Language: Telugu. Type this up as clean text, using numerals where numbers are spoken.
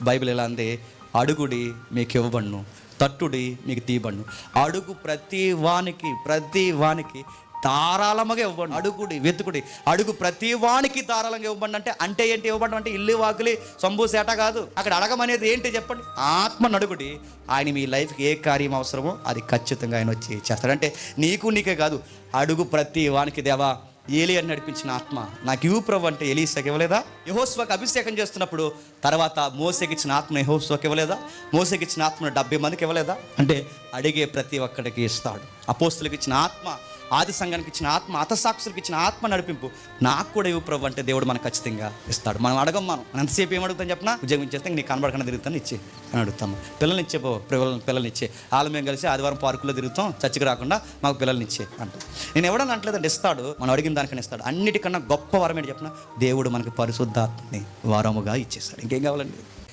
బైబిల్ ఎలా అంది, అడుగుడి మీకు ఇవ్వబడును, తట్టుడి మీకు తీయబడును. అడుగు ప్రతి వానికి ధారాళముగా ఇవ్వబడి. అడుగుడి, వెతుకుడి, అడుగు ప్రతి వానికి ధారాళంగా ఇవ్వబడి. అంటే ఏంటి ఇవ్వబడడం అంటే? ఇల్లు వాకిలి సొంబు సేట కాదు. అక్కడ అడగమనేది ఏంటి చెప్పండి? ఆత్మను అడుగుడి. ఆయన మీ లైఫ్కి ఏ కార్యం అవసరమో అది ఖచ్చితంగా ఆయన వచ్చి చేస్తాడు. అంటే నీకే కాదు, అడుగు ప్రతి వానికి. దేవా, ఏలియాని నడిపించిన ఆత్మ నాకు ఇవ్వు ప్రభు అంటే ఎలీషాకి ఇవ్వలేదా? యెహోషువకు అభిషేకం చేస్తున్నప్పుడు తర్వాత మోసేకి ఇచ్చిన ఆత్మ యెహోషువకి ఇవ్వలేదా? మోసేకి ఇచ్చిన ఆత్మను 70 మందికి ఇవ్వలేదా? అంటే అడిగే ప్రతి ఒక్కడికి ఇస్తాడు. అపోస్తులకు ఇచ్చిన ఆత్మ, ఆది సంఘానికి ఇచ్చిన ఆత్మ, హతసాక్షులకు ఇచ్చిన ఆత్మ నడిపింపు నాకు కూడా ఇవ్వు ప్రభు అంటే దేవుడు మనకు ఖచ్చితంగా ఇస్తాడు. మనం మనం ఎంతసేపు ఏం అడుగుతాం చెప్పినా? ఉద్యోగం చేస్తే నీకు కనబడకుండా తిరుగుతాను ఇచ్చే అని అడుగుతాము. పిల్లల్ని ఇచ్చే పిల్లల్ని ఇచ్చే. వాళ్ళు మేము కలిసి ఆదివారం పార్కులో తిరుగుతాం, చర్చికి రాకుండా మాకు పిల్లల్ని ఇచ్చే అంట. నేను ఎవడన్నా అంటలేదండి, ఇస్తాడు. మనం అడిగిన దానికన్నా ఇస్తాడు. అన్నిటికన్నా గొప్ప వరం ఏంటి చెప్పిన? దేవుడు మనకి పరిశుద్ధాత్మని వరముగా ఇచ్చేస్తాడు. ఇంకేం కావాలండి?